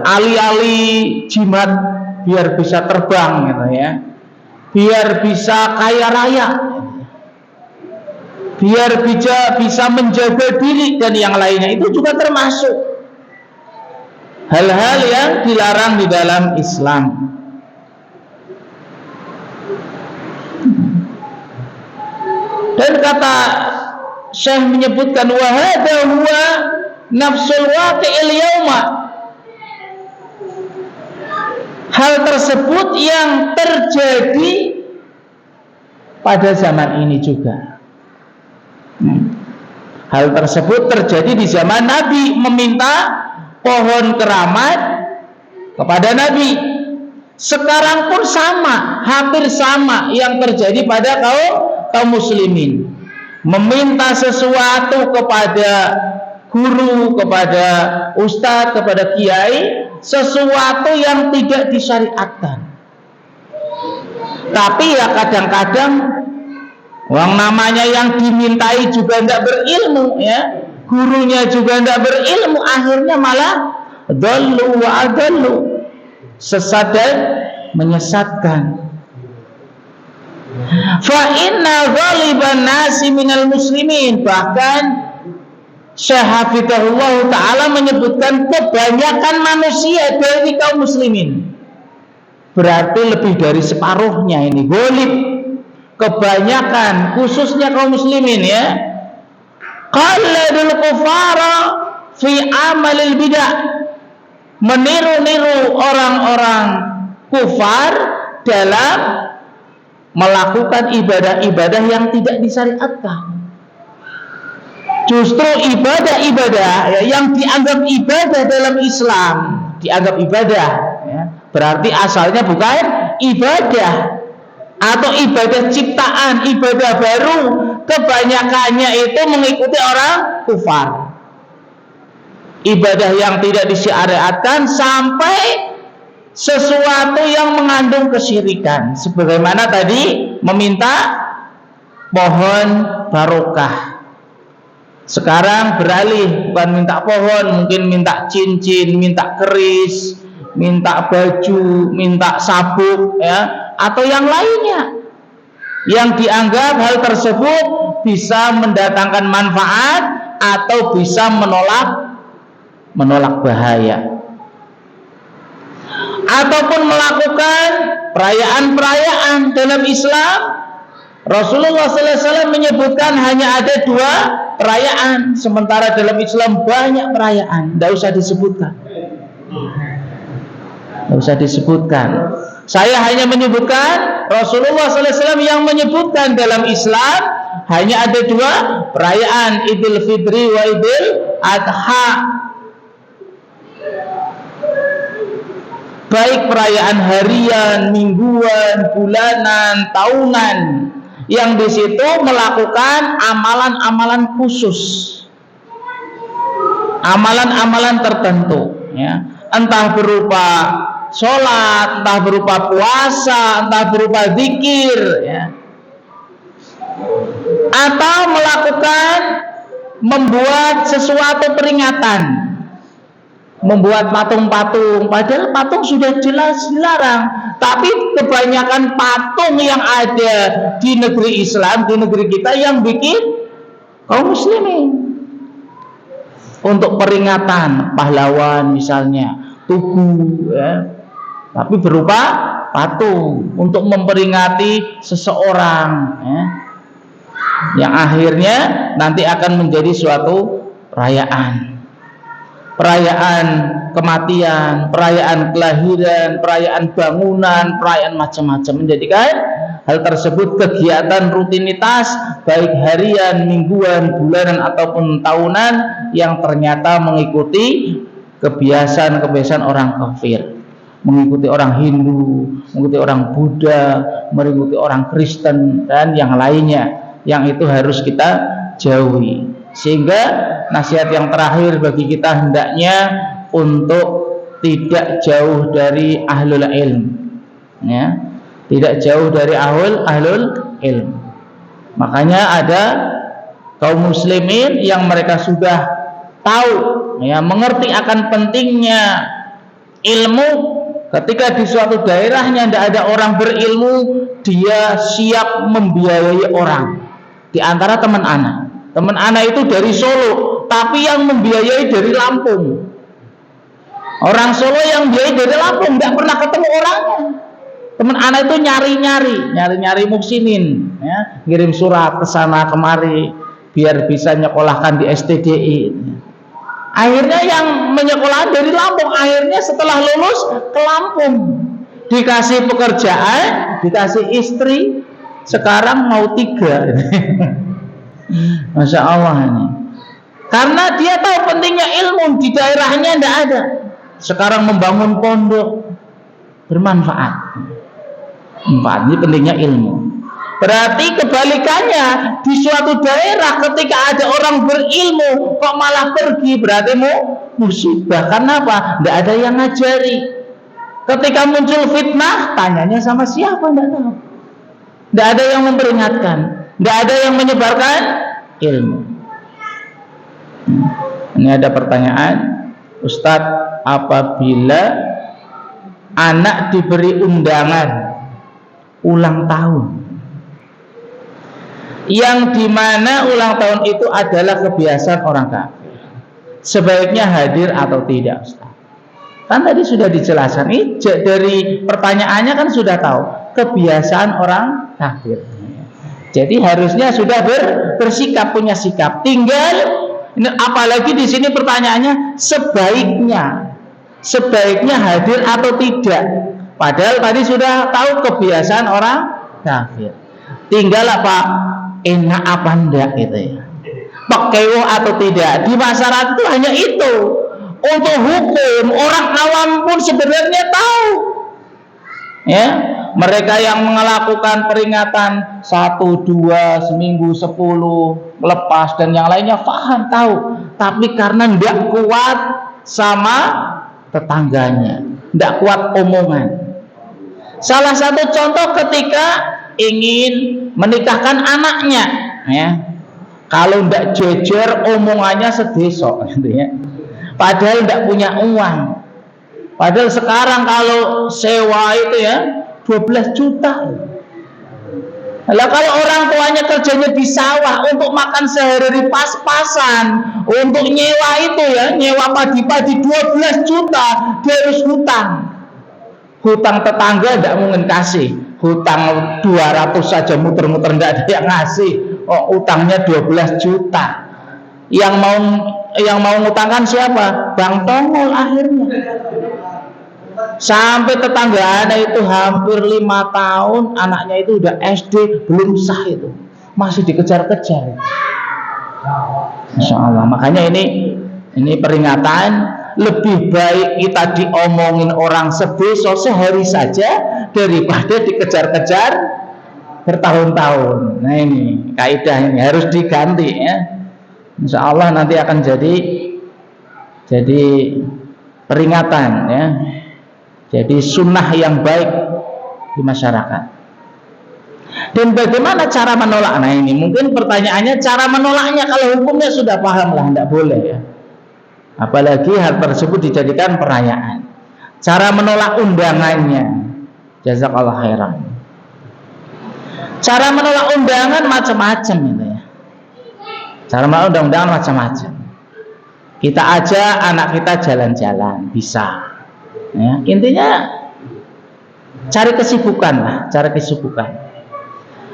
[SPEAKER 2] ali-ali jimat biar bisa terbang gitu ya, biar bisa kaya raya, biar bisa menjaga diri dan yang lainnya. Itu juga termasuk hal-hal yang dilarang di dalam Islam. Dan kata Syekh menyebutkan wa hadza huwa nafsul waqi'il yauma. Hal tersebut yang terjadi pada zaman ini juga. Hal tersebut terjadi di zaman Nabi, meminta pohon keramat kepada Nabi. Sekarang pun sama, hampir sama yang terjadi pada kaum muslimin. Meminta sesuatu kepada guru, kepada ustadz, kepada kiai, sesuatu yang tidak disyariatkan. Tapi ya kadang-kadang yang namanya yang dimintai juga tidak berilmu, ya, gurunya juga tidak berilmu, akhirnya malah dhallu wa adallu, sesat dan menyesatkan. Fa inna ghaliban nasi minal muslimin, bahkan Syekh Hafizahullah Ta'ala menyebutkan kebanyakan manusia dari kaum muslimin, berarti lebih dari separuhnya ini ghalib, kebanyakan, khususnya kaum muslimin, ya, qalladul kufara fi amalil bidah, meniru-niru orang-orang kufar dalam melakukan ibadah-ibadah yang tidak disyariatkan. Justru ibadah-ibadah, ya, yang dianggap ibadah dalam Islam, dianggap ibadah, ya, berarti asalnya bukan ibadah atau ibadah ciptaan, ibadah baru, kebanyakannya itu mengikuti orang kufar. Ibadah yang tidak disyariatkan sampai sesuatu yang mengandung kesyirikan, sebagaimana tadi meminta pohon barokah. Sekarang beralih, bukan minta pohon, mungkin minta cincin, minta keris, minta baju, minta sabuk, ya, atau yang lainnya yang dianggap hal tersebut bisa mendatangkan manfaat atau bisa menolak bahaya. Ataupun melakukan perayaan-perayaan dalam Islam. Rasulullah SAW menyebutkan hanya ada 2 perayaan, sementara dalam Islam banyak perayaan. Tidak usah disebutkan. Tidak usah disebutkan. Saya hanya menyebutkan Rasulullah SAW yang menyebutkan dalam Islam hanya ada 2 perayaan, Idul Fitri wa Idul Adha. Baik perayaan harian, mingguan, bulanan, tahunan, yang di situ melakukan amalan-amalan khusus, amalan-amalan tertentu, ya, entah berupa sholat, entah berupa puasa, entah berupa zikir, ya, atau melakukan membuat sesuatu peringatan, membuat patung-patung, padahal patung sudah jelas dilarang, tapi kebanyakan patung yang ada di negeri Islam, di negeri kita, yang bikin kaum muslimin untuk peringatan pahlawan misalnya, tugu, ya, tapi berupa patung untuk memperingati seseorang, ya, yang akhirnya nanti akan menjadi suatu perayaan. Perayaan kematian, perayaan kelahiran, perayaan bangunan, perayaan macam-macam, menjadikan hal tersebut kegiatan rutinitas baik harian, mingguan, bulanan ataupun tahunan yang ternyata mengikuti kebiasaan-kebiasaan orang kafir, mengikuti orang Hindu, mengikuti orang Buddha, mengikuti orang Kristen dan yang lainnya, yang itu harus kita jauhi. Sehingga nasihat yang terakhir bagi kita hendaknya untuk tidak jauh dari ahlul ilm, ya, tidak jauh dari ahlul ilm. Makanya ada kaum muslimin yang mereka sudah tahu, ya, mengerti akan pentingnya ilmu. Ketika di suatu daerahnya tidak ada orang berilmu, dia siap membiayai orang. Di antara teman anak itu dari Solo, tapi yang membiayai dari Lampung. Orang Solo yang membiayai dari Lampung, tidak pernah ketemu orangnya. Teman anak itu nyari-nyari muksinin, ya, kirim surat ke sana kemari, biar bisa nyekolahkan di STDI. Akhirnya yang menyekolahkan dari Lampung, akhirnya setelah lulus ke Lampung, dikasih pekerjaan, dikasih istri, sekarang mau 3. Masya Allah ini. Karena dia tahu pentingnya ilmu, di daerahnya tidak ada. Sekarang membangun pondok, bermanfaat. Ini pentingnya ilmu. Berarti kebalikannya, di suatu daerah ketika ada orang berilmu kok malah pergi, berarti musibah. Karena apa? Tidak ada yang ngajari. Ketika muncul fitnah, tanyanya sama siapa? Tidak tahu. Tidak ada yang memperingatkan, tidak ada yang menyebarkan ilmu. Ini ada pertanyaan, Ustadz, apabila anak diberi undangan ulang tahun, yang dimana ulang tahun itu adalah kebiasaan orang kafir, sebaiknya hadir atau tidak, Ustaz? Kan tadi sudah dijelaskan, ini dari pertanyaannya kan sudah tahu kebiasaan orang kafir. Jadi harusnya sudah bersikap, punya sikap. Tinggal apalagi di sini pertanyaannya sebaiknya hadir atau tidak. Padahal tadi sudah tahu kebiasaan orang kafir. Tinggal apa? Enak apa enggak gitu ya, pakewo atau tidak. Di masyarakat itu hanya itu. Untuk hukum orang awam pun sebenarnya tahu ya. Mereka yang melakukan peringatan 1, 2, seminggu 10 lepas dan yang lainnya paham, tahu, tapi karena tidak kuat sama tetangganya, tidak kuat omongan. Salah satu contoh ketika ingin menikahkan anaknya, ya, kalau tidak jejer omongannya sedesok, gitu ya. Padahal tidak punya uang. Padahal sekarang kalau sewa itu ya 12 juta. Lah kalau orang tuanya kerjanya di sawah untuk makan sehari-hari pas-pasan, untuk nyewa itu ya, nyewa padi-padi 12 juta, dia harus hutang. Hutang tetangga tidak mungkin kasih. Hutang 200 saja muter-muter tidak ada yang ngasih. Oh, utangnya 12 juta. Yang mau ngutangkan siapa? Bang Tongol akhirnya. Sampai tetangga anak itu hampir 5 tahun, anaknya itu udah SD, belum sah itu, masih dikejar-kejar. Masya Allah. Makanya ini peringatan, lebih baik kita diomongin orang sebesok sehari saja daripada dikejar-kejar bertahun-tahun. Nah ini kaidah ini harus diganti ya. Insya Allah nanti akan jadi peringatan ya. Jadi sunnah yang baik di masyarakat. Dan bagaimana cara menolak? Nah ini mungkin pertanyaannya cara menolaknya. Kalau hukumnya sudah paham lah, tidak boleh ya. Apalagi hal tersebut dijadikan perayaan. Cara menolak undangannya, jazakallah khairan. Cara menolak undangan macam-macam itu ya. Cara menolak undangan macam-macam. Kita ajak anak kita jalan-jalan, bisa. Ya, intinya cari kesibukan lah, cari kesibukan.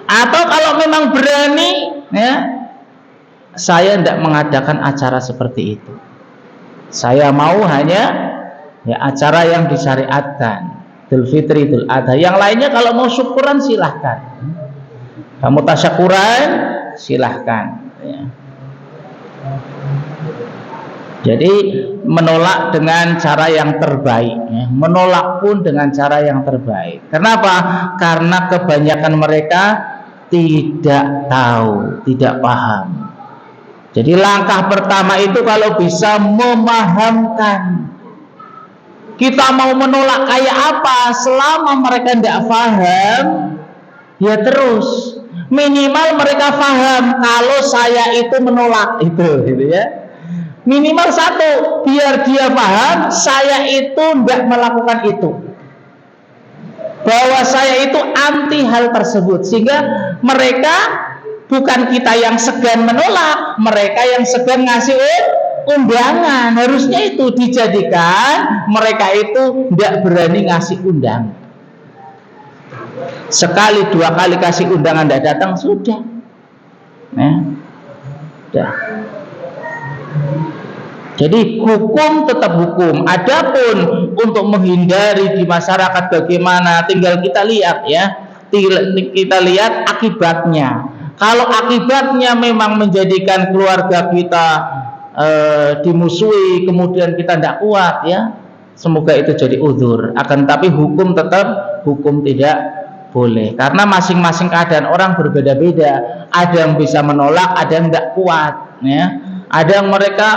[SPEAKER 2] Atau kalau memang berani, ya, saya tidak mengadakan acara seperti itu. Saya mau hanya ya acara yang disyariatkan, Idul Fitri, Idul Adha. Yang lainnya kalau mau syukuran silahkan. Kamu tasyakuran silahkan. Ya. Jadi menolak dengan cara yang terbaik ya. Menolak pun dengan cara yang terbaik. Kenapa? Karena kebanyakan mereka tidak tahu, tidak paham. Jadi langkah pertama itu kalau bisa memahamkan. Kita mau menolak kayak apa? Selama mereka tidak paham, ya terus minimal mereka paham kalau saya itu menolak itu, gitu ya. Minimal satu, biar dia paham saya itu tidak melakukan itu, bahwa saya itu anti hal tersebut, sehingga mereka bukan kita yang segan menolak, mereka yang segan ngasih undangan. Harusnya itu dijadikan mereka itu tidak berani ngasih undangan. Sekali 2 kali kasih undangan tidak datang sudah. Nah, Dah. Jadi hukum tetap hukum. Adapun untuk menghindari di masyarakat bagaimana, tinggal kita lihat ya. Kita lihat akibatnya. Kalau akibatnya memang menjadikan keluarga kita dimusuhi, kemudian kita tidak kuat ya, semoga itu jadi uzur. Akan tapi hukum tetap hukum, tidak boleh. Karena masing-masing keadaan orang berbeda-beda. Ada yang bisa menolak, ada yang tidak kuat ya. Ada yang mereka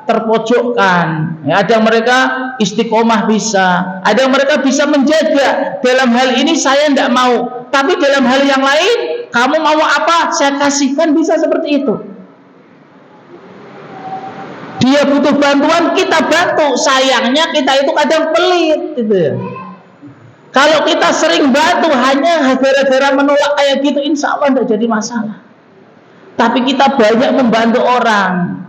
[SPEAKER 2] terpojokkan ya, ada yang mereka istiqomah bisa, ada yang mereka bisa menjaga. Dalam hal ini saya tidak mau, tapi dalam hal yang lain kamu mau apa saya kasihkan, bisa seperti itu. Dia butuh bantuan, kita bantu. Sayangnya kita itu kadang pelit gitu ya. Kalau kita sering bantu hanya gara-gara menolak kayak gitu, insya Allah tidak jadi masalah. Tapi kita banyak membantu orang,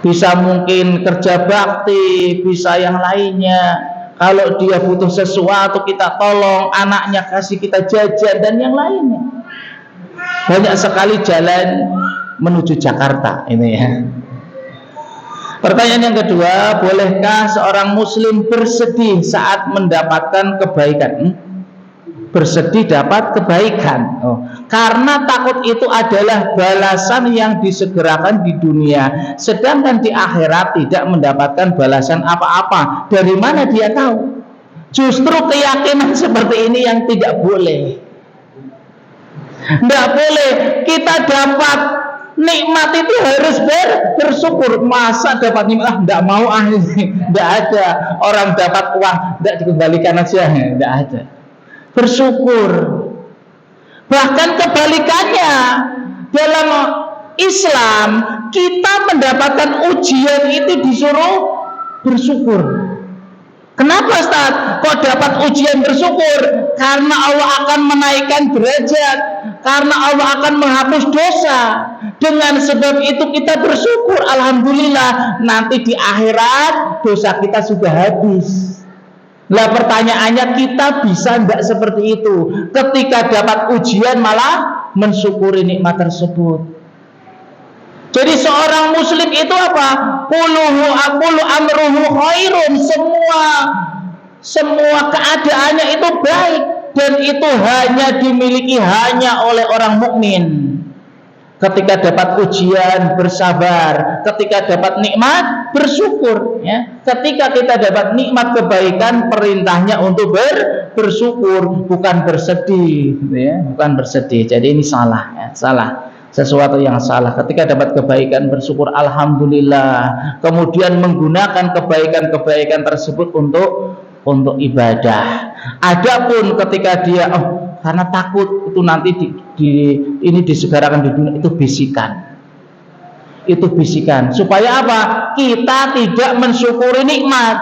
[SPEAKER 2] bisa mungkin kerja bakti, bisa yang lainnya. Kalau dia butuh sesuatu kita tolong, anaknya kasih kita jajan dan yang lainnya. Banyak sekali jalan menuju Jakarta ini ya. Pertanyaan yang kedua, bolehkah seorang muslim bersedih saat mendapatkan kebaikan? Bersedih dapat kebaikan. Karena takut itu adalah balasan yang disegerakan di dunia, sedangkan di akhirat tidak mendapatkan balasan apa-apa. Dari mana dia tahu? Justru keyakinan seperti ini yang tidak boleh. Tidak boleh. Kita dapat nikmat itu harus bersyukur. Masa dapat nikmat tidak mau tidak ada. Orang dapat uang tidak dikembalikan aja, tidak ada. Bersyukur. Bahkan kebalikannya, dalam Islam kita mendapatkan ujian itu disuruh bersyukur. Kenapa Ustaz? Kok dapat ujian bersyukur? Karena Allah akan menaikkan derajat, karena Allah akan menghapus dosa. Dengan sebab itu kita bersyukur. Alhamdulillah, nanti di akhirat dosa kita sudah habis. Lah pertanyaannya, kita bisa enggak seperti itu? Ketika dapat ujian malah mensyukuri nikmat tersebut. Jadi seorang muslim itu apa? Kullu amruhu khairun. Semua keadaannya itu baik, dan itu hanya dimiliki hanya oleh orang mukmin. Ketika dapat ujian bersabar, ketika dapat nikmat bersyukur ya. Ketika kita dapat nikmat kebaikan, perintahnya untuk bersyukur, bukan bersedih ya, bukan bersedih. Jadi ini salah ya, salah. Sesuatu yang salah. Ketika dapat kebaikan bersyukur alhamdulillah, kemudian menggunakan kebaikan-kebaikan tersebut untuk ibadah. Adapun ketika dia karena takut itu nanti ini disegerakan di dunia, itu bisikan. Itu bisikan. Supaya apa? Kita tidak mensyukuri nikmat.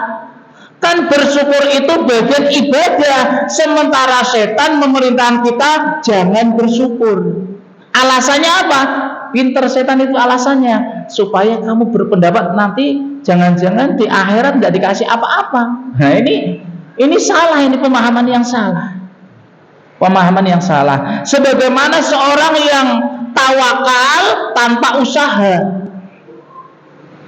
[SPEAKER 2] Kan bersyukur itu bagian ibadah. Sementara setan memerintahkan kita jangan bersyukur. Alasannya apa? Pinter setan itu alasannya, supaya kamu berpendapat nanti jangan-jangan di akhirat nggak dikasih apa-apa. Nah ini salah, ini pemahaman yang salah. Pemahaman yang salah. Sebagaimana seorang yang tawakal tanpa usaha.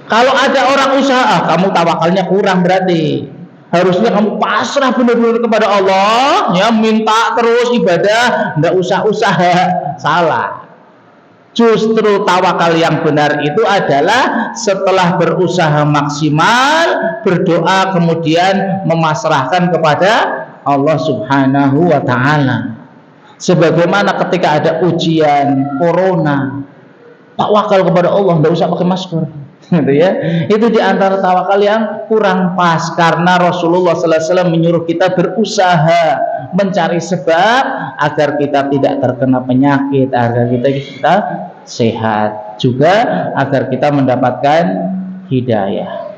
[SPEAKER 2] Kalau ada orang usaha, kamu tawakalnya kurang berarti. Harusnya kamu pasrah benar-benar kepada Allah, ya, minta terus ibadah, enggak usah usaha. Salah. Justru tawakal yang benar itu adalah setelah berusaha maksimal, berdoa, kemudian memasrahkan kepada Allah Subhanahu wa ta'ala. Sebagaimana ketika ada ujian corona, tawakal kepada Allah, enggak usah pakai masker. Gitu ya. Itu diantara tawakal yang kurang pas, karena Rasulullah sallallahu alaihi wasallam menyuruh kita berusaha mencari sebab agar kita tidak terkena penyakit, agar kita sehat, juga agar kita mendapatkan hidayah.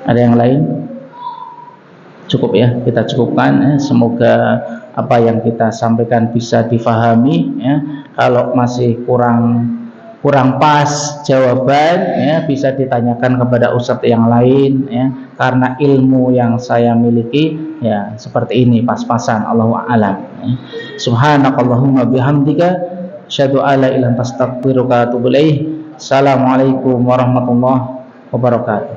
[SPEAKER 2] Ada yang lain? Cukup ya, kita cukupkan ya. Semoga apa yang kita sampaikan bisa difahami ya. Kalau masih kurang pas jawaban ya, bisa ditanyakan kepada ustadz yang lain ya, karena ilmu yang saya miliki ya seperti ini, pas-pasan. Allahu a'lam ya. Subhanakallahumma bihamdika Asyhadu alla ilaha illa anta astaghfiruka wa atubu ilaik. Assalamualaikum warahmatullahi wabarakatuh.